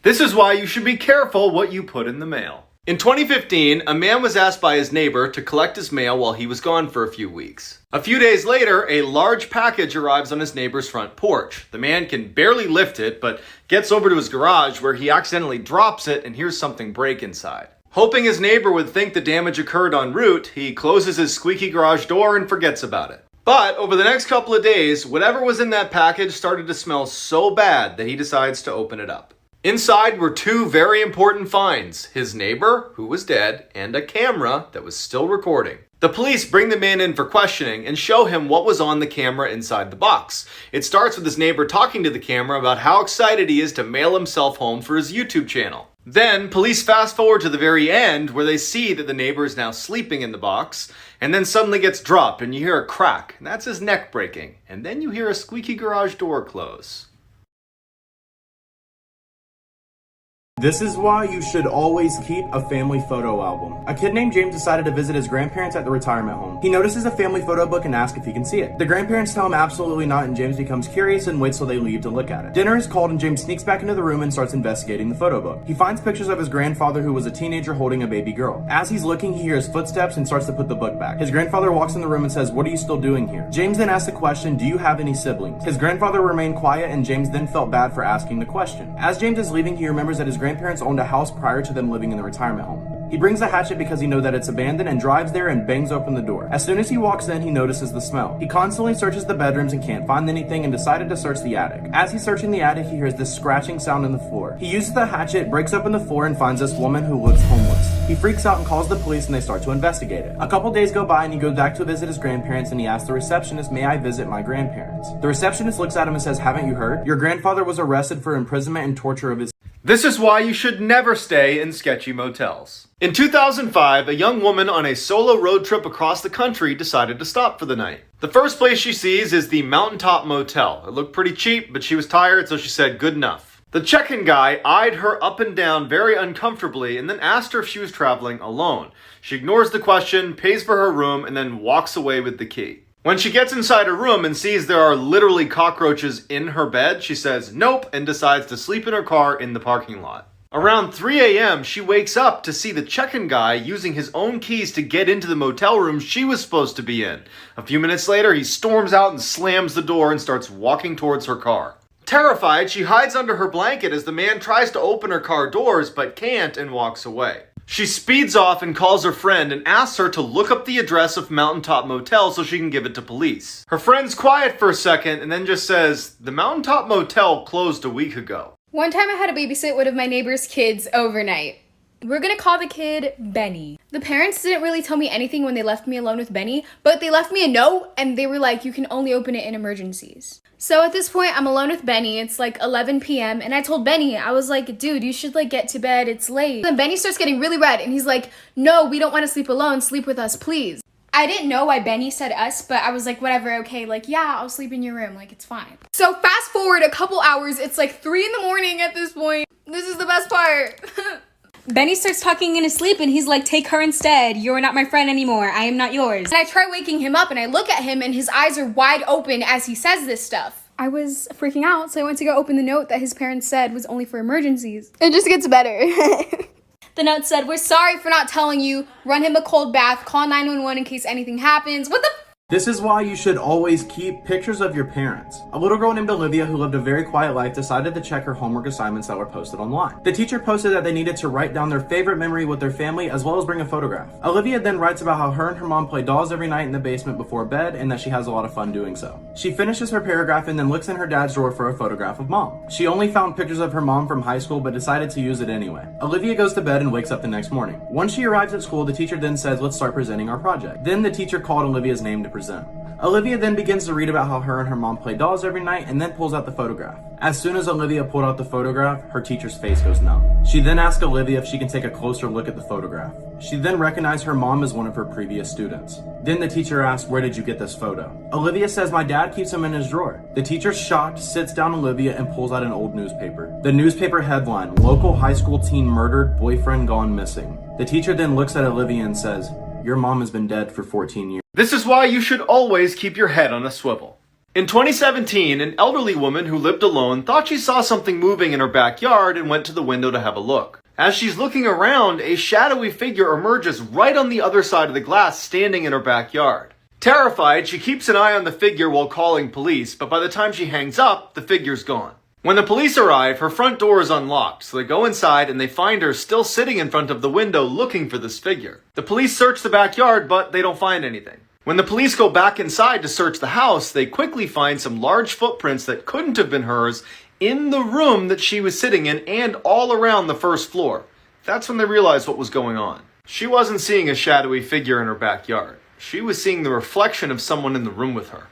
This is why you should be careful what you put in the mail. In 2015, a man was asked by his neighbor to collect his mail while he was gone for a few weeks. A few days later, a large package arrives on his neighbor's front porch. The man can barely lift it, but gets over to his garage where he accidentally drops it and hears something break inside. Hoping his neighbor would think the damage occurred en route, he closes his squeaky garage door and forgets about it. But over the next couple of days, whatever was in that package started to smell so bad that he decides to open it up. Inside were two very important finds: his neighbor, who was dead, and a camera that was still recording. The police bring the man in for questioning and show him what was on the camera inside the box. It starts with his neighbor talking to the camera about how excited he is to mail himself home for his YouTube channel. Then, police fast forward to the very end where they see that the neighbor is now sleeping in the box, and then suddenly gets dropped and you hear a crack, and that's his neck breaking. And then you hear a squeaky garage door close. This is why you should always keep a family photo album. A kid named James decided to visit his grandparents at the retirement home. He notices a family photo book and asks if he can see it. The grandparents tell him absolutely not, and James becomes curious and waits till they leave to look at it. Dinner is called and James sneaks back into the room and starts investigating the photo book. He finds pictures of his grandfather who was a teenager holding a baby girl. As he's looking, he hears footsteps and starts to put the book back. His grandfather walks in the room and says, "What are you still doing here?" James then asks the question, "Do you have any siblings?" His grandfather remained quiet and James then felt bad for asking the question. As James is leaving, he remembers that his grandparents owned a house prior to them living in the retirement home. He brings a hatchet because he knows that it's abandoned and drives there and bangs open the door. As soon as he walks in, he notices the smell. He constantly searches the bedrooms and can't find anything and decided to search the attic. As he's searching the attic, he hears this scratching sound in the floor. He uses the hatchet, breaks open the floor, and finds this woman who looks homeless. He freaks out and calls the police and they start to investigate it. A couple days go by and he goes back to visit his grandparents and he asks the receptionist, "May I visit my grandparents?" The receptionist looks at him and says, "Haven't you heard? Your grandfather was arrested for imprisonment and torture of his..." This is why you should never stay in sketchy motels. In 2005, a young woman on a solo road trip across the country decided to stop for the night. The first place she sees is the Mountaintop Motel. It looked pretty cheap, but she was tired, so she said good enough. The check-in guy eyed her up and down very uncomfortably and then asked her if she was traveling alone. She ignores the question, pays for her room, and then walks away with the key. When she gets inside her room and sees there are literally cockroaches in her bed, she says nope and decides to sleep in her car in the parking lot. Around 3 a.m., she wakes up to see the check-in guy using his own keys to get into the motel room she was supposed to be in. A few minutes later, he storms out and slams the door and starts walking towards her car. Terrified, she hides under her blanket as the man tries to open her car doors but can't and walks away. She speeds off and calls her friend and asks her to look up the address of Mountaintop Motel so she can give it to police. Her friend's quiet for a second and then just says, "The Mountaintop Motel closed a week ago." One time I had to babysit one of my neighbor's kids overnight. We're gonna call the kid Benny. The parents didn't really tell me anything when they left me alone with Benny, but they left me a note and they were like, "You can only open it in emergencies." So at this point, I'm alone with Benny. It's like 11 p.m. and I told Benny, I was like, "Dude, you should like get to bed. It's late." Then Benny starts getting really red and he's like, "No, we don't want to sleep alone. Sleep with us, please." I didn't know why Benny said us, but I was like, whatever, okay, like, yeah, I'll sleep in your room, like, it's fine. So fast forward a couple hours, it's like 3 in the morning at this point. This is the best part. Benny starts talking in his sleep and he's like, "Take her instead. You're not my friend anymore. I am not yours." And I try waking him up and I look at him and his eyes are wide open as he says this stuff. I was freaking out, so I went to go open the note that his parents said was only for emergencies. It just gets better. The note said, "We're sorry for not telling you. Run him a cold bath. Call 911 in case anything happens." What the This is why you should always keep pictures of your parents. A little girl named Olivia who lived a very quiet life decided to check her homework assignments that were posted online. The teacher posted that they needed to write down their favorite memory with their family as well as bring a photograph. Olivia then writes about how her and her mom play dolls every night in the basement before bed and that she has a lot of fun doing so. She finishes her paragraph and then looks in her dad's drawer for a photograph of mom. She only found pictures of her mom from high school but decided to use it anyway. Olivia goes to bed and wakes up the next morning. Once she arrives at school, the teacher then says, "Let's start presenting our project." Then the teacher called Olivia's name to present. Olivia then begins to read about how her and her mom play dolls every night and then pulls out the photograph. As soon as Olivia pulled out the photograph, her teacher's face goes numb. She then asks Olivia if she can take a closer look at the photograph. She then recognized her mom as one of her previous students. Then the teacher asks, "Where did you get this photo?" Olivia says, "My dad keeps them in his drawer." The teacher, shocked, sits down Olivia and pulls out an old newspaper. The newspaper headline, "Local high school teen murdered, boyfriend gone missing." The teacher then looks at Olivia and says, "Your mom has been dead for 14 years. This is why you should always keep your head on a swivel. In 2017, an elderly woman who lived alone thought she saw something moving in her backyard and went to the window to have a look. As she's looking around, a shadowy figure emerges right on the other side of the glass, standing in her backyard. Terrified, she keeps an eye on the figure while calling police, but by the time she hangs up, the figure's gone. When the police arrive, her front door is unlocked, so they go inside and they find her still sitting in front of the window looking for this figure. The police search the backyard, but they don't find anything. When the police go back inside to search the house, they quickly find some large footprints that couldn't have been hers in the room that she was sitting in and all around the first floor. That's when they realized what was going on. She wasn't seeing a shadowy figure in her backyard. She was seeing the reflection of someone in the room with her.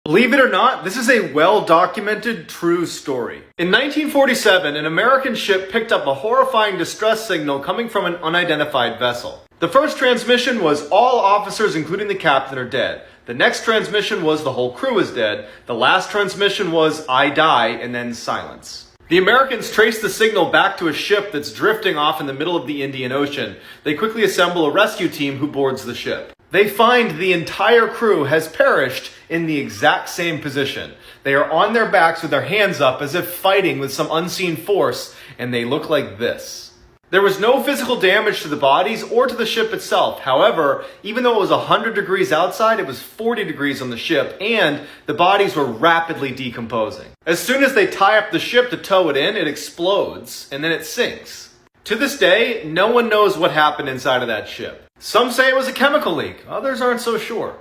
Believe it or not, this is a well-documented, true story. In 1947, an American ship picked up a horrifying distress signal coming from an unidentified vessel. The first transmission was all officers, including the captain, are dead. The next transmission was the whole crew is dead. The last transmission was I die, and then silence. The Americans traced the signal back to a ship that's drifting off in the middle of the Indian Ocean. They quickly assemble a rescue team who boards the ship. They find the entire crew has perished in the exact same position. They are on their backs with their hands up as if fighting with some unseen force, and they look like this. There was no physical damage to the bodies or to the ship itself. However, even though it was 100 degrees outside, it was 40 degrees on the ship, and the bodies were rapidly decomposing. As soon as they tie up the ship to tow it in, it explodes, and then it sinks. To this day, no one knows what happened inside of that ship. Some say it was a chemical leak, others aren't so sure.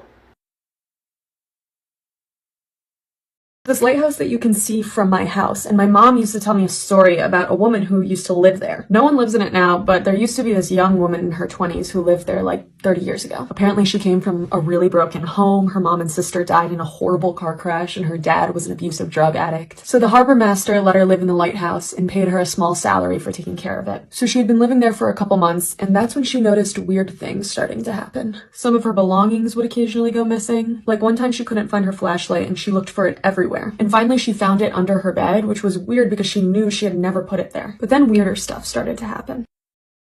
This lighthouse that you can see from my house, and my mom used to tell me a story about a woman who used to live there. No one lives in it now, but there used to be this young woman in her 20s who lived there like 30 years ago. Apparently she came from a really broken home. Her mom and sister died in a horrible car crash, and her dad was an abusive drug addict. So the harbor master let her live in the lighthouse and paid her a small salary for taking care of it. So she had been living there for a couple months, and that's when she noticed weird things starting to happen. Some of her belongings would occasionally go missing. Like one time she couldn't find her flashlight and she looked for it everywhere. And finally she found it under her bed, which was weird because she knew she had never put it there. But then weirder stuff started to happen.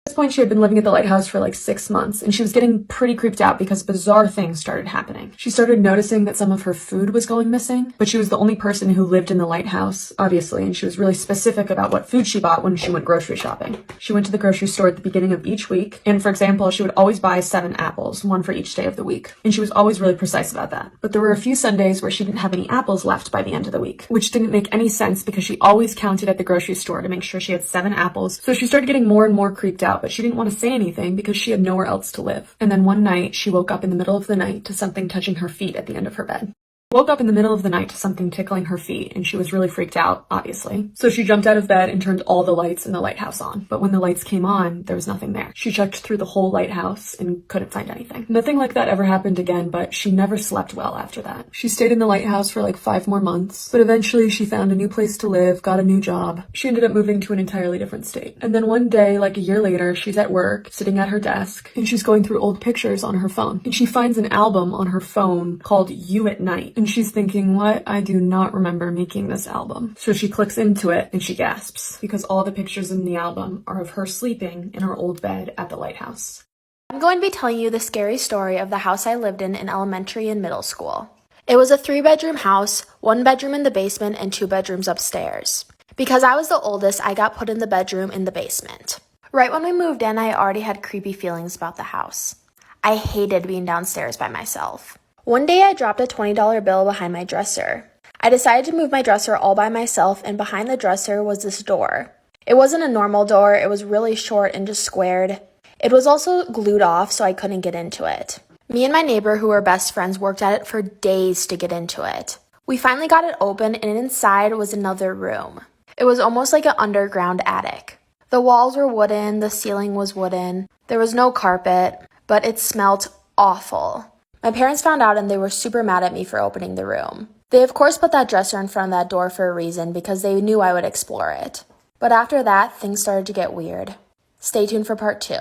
At this point, she had been living at the lighthouse for like 6 months, and she was getting pretty creeped out because bizarre things started happening. She started noticing that some of her food was going missing, but she was the only person who lived in the lighthouse, obviously, and she was really specific about what food she bought when she went grocery shopping. She went to the grocery store at the beginning of each week, and for example, she would always buy 7 apples, 1 for each day of the week, and she was always really precise about that. But there were a few Sundays where she didn't have any apples left by the end of the week, which didn't make any sense because she always counted at the grocery store to make sure she had 7 apples, so she started getting more and more creeped out, but she didn't want to say anything because she had nowhere else to live. And then one night, she woke up in the middle of the night to something touching her feet at the end of her bed. Woke up in the middle of the night to something tickling her feet, and she was really freaked out, obviously. So she jumped out of bed and turned all the lights in the lighthouse on. But when the lights came on, there was nothing there. She checked through the whole lighthouse and couldn't find anything. Nothing like that ever happened again, but she never slept well after that. She stayed in the lighthouse for like 5 more months, but eventually she found a new place to live, got a new job. She ended up moving to an entirely different state. And then one day, like a year later, she's at work, sitting at her desk, and she's going through old pictures on her phone. And she finds an album on her phone called You at Night. And she's thinking, what? I do not remember making this album. So she clicks into it and she gasps because all the pictures in the album are of her sleeping in her old bed at the lighthouse. I'm going to be telling you the scary story of the house I lived in elementary and middle school. It was a 3-bedroom house, 1 bedroom in the basement and 2 bedrooms upstairs. Because I was the oldest, I got put in the bedroom in the basement. Right when we moved in, I already had creepy feelings about the house. I hated being downstairs by myself. One day I dropped a $20 bill behind my dresser. I decided to move my dresser all by myself, and behind the dresser was this door. It wasn't a normal door, it was really short and just squared. It was also glued off so I couldn't get into it. Me and my neighbor, who were best friends, worked at it for days to get into it. We finally got it open, and inside was another room. It was almost like an underground attic. The walls were wooden, the ceiling was wooden, there was no carpet, but it smelled awful. My parents found out and they were super mad at me for opening the room. They of course put that dresser in front of that door for a reason because they knew I would explore it. But after that, things started to get weird. Stay tuned for part 2.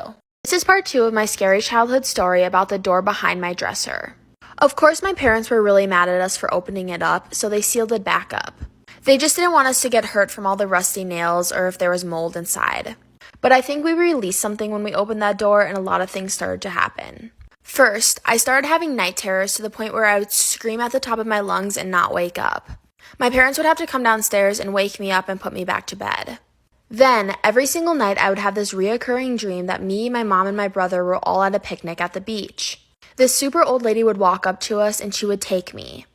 This is part 2 of my scary childhood story about the door behind my dresser. Of course, my parents were really mad at us for opening it up, so they sealed it back up. They just didn't want us to get hurt from all the rusty nails or if there was mold inside. But I think we released something when we opened that door and a lot of things started to happen. First, I started having night terrors to the point where I would scream at the top of my lungs and not wake up. My parents would have to come downstairs and wake me up and put me back to bed. Then, every single night, I would have this reoccurring dream that me, my mom, and my brother were all at a picnic at the beach. This super old lady would walk up to us and she would take me.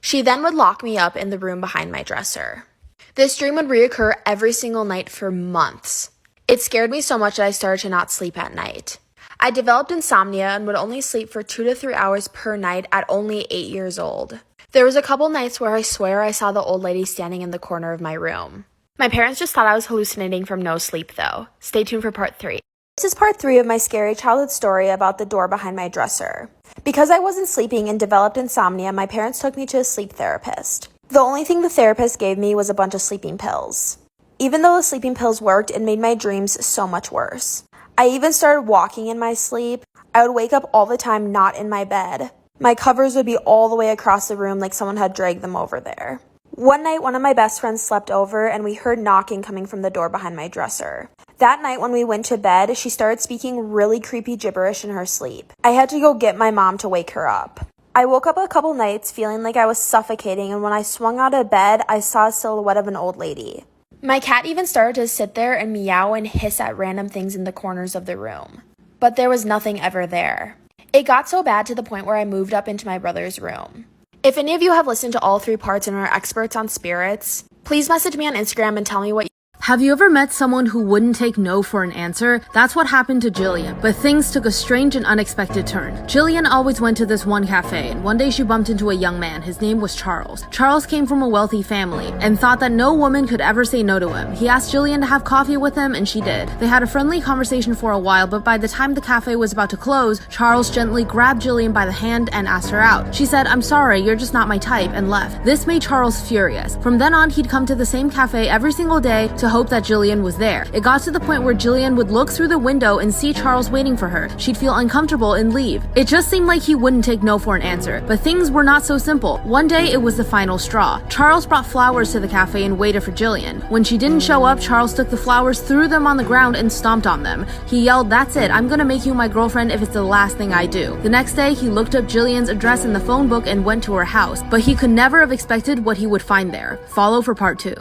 She then would lock me up in the room behind my dresser. This dream would reoccur every single night for months. It scared me so much that I started to not sleep at night. I developed insomnia and would only sleep for 2 to 3 hours per night at only 8 years old. There was a couple nights where I swear I saw the old lady standing in the corner of my room. My parents just thought I was hallucinating from no sleep though. Stay tuned for part 3. This is part 3 of my scary childhood story about the door behind my dresser. Because I wasn't sleeping and developed insomnia, my parents took me to a sleep therapist. The only thing the therapist gave me was a bunch of sleeping pills. Even though the sleeping pills worked, it made my dreams so much worse. I even started walking in my sleep. I would wake up all the time not in my bed. My covers would be all the way across the room like someone had dragged them over there. One night, one of my best friends slept over and we heard knocking coming from the door behind my dresser. That night when we went to bed, she started speaking really creepy gibberish in her sleep. I had to go get my mom to wake her up. I woke up a couple nights feeling like I was suffocating, and when I swung out of bed, I saw a silhouette of an old lady. My cat even started to sit there and meow and hiss at random things in the corners of the room. But there was nothing ever there. It got so bad to the point where I moved up into my brother's room. If any of you have listened to all 3 parts and are experts on spirits, please message me on Instagram and tell me what. Have you ever met someone who wouldn't take no for an answer? That's what happened to Jillian, but things took a strange and unexpected turn. Jillian always went to this one cafe, and one day she bumped into a young man. His name was Charles. Charles came from a wealthy family and thought that no woman could ever say no to him. He asked Jillian to have coffee with him, and she did. They had a friendly conversation for a while, but by the time the cafe was about to close, Charles gently grabbed Jillian by the hand and asked her out. She said, "I'm sorry, you're just not my type," and left. This made Charles furious. From then on, he'd come to the same cafe every single day to hope that Jillian was there. It got to the point where Jillian would look through the window and see Charles waiting for her. She'd feel uncomfortable and leave. It just seemed like he wouldn't take no for an answer. But things were not so simple. One day, it was the final straw. Charles brought flowers to the cafe and waited for Jillian. When she didn't show up, Charles took the flowers, threw them on the ground, and stomped on them. He yelled, "That's it, I'm gonna make you my girlfriend if it's the last thing I do." The next day, he looked up Jillian's address in the phone book and went to her house. But he could never have expected what he would find there. Follow for part 2.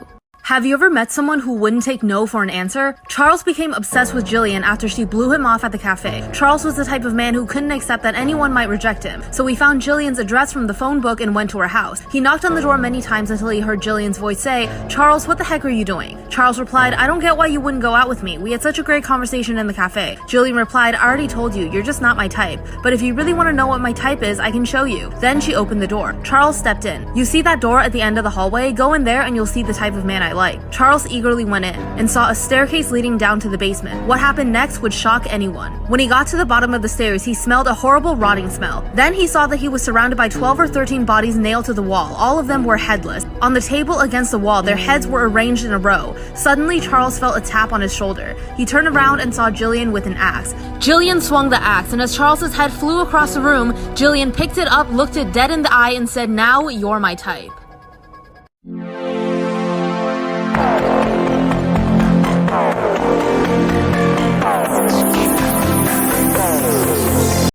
Have you ever met someone who wouldn't take no for an answer? Charles became obsessed with Jillian after she blew him off at the cafe. Charles was the type of man who couldn't accept that anyone might reject him, so he found Jillian's address from the phone book and went to her house. He knocked on the door many times until he heard Jillian's voice say, "Charles, what the heck are you doing?" Charles replied, "I don't get why you wouldn't go out with me. We had such a great conversation in the cafe." Jillian replied, "I already told you, you're just not my type. But if you really want to know what my type is, I can show you." Then she opened the door. Charles stepped in. "You see that door at the end of the hallway? Go in there and you'll see the type of man I like." Charles eagerly went in and saw a staircase leading down to the basement. What happened next would shock anyone. When he got to the bottom of the stairs, he smelled a horrible rotting smell. Then he saw that he was surrounded by 12 or 13 bodies nailed to the wall. All of them were headless. On the table against the wall, their heads were arranged in a row. Suddenly, Charles felt a tap on his shoulder. He turned around and saw Jillian with an axe. Jillian swung the axe, and as Charles's head flew across the room, Jillian picked it up, looked it dead in the eye, and said, "Now you're my type."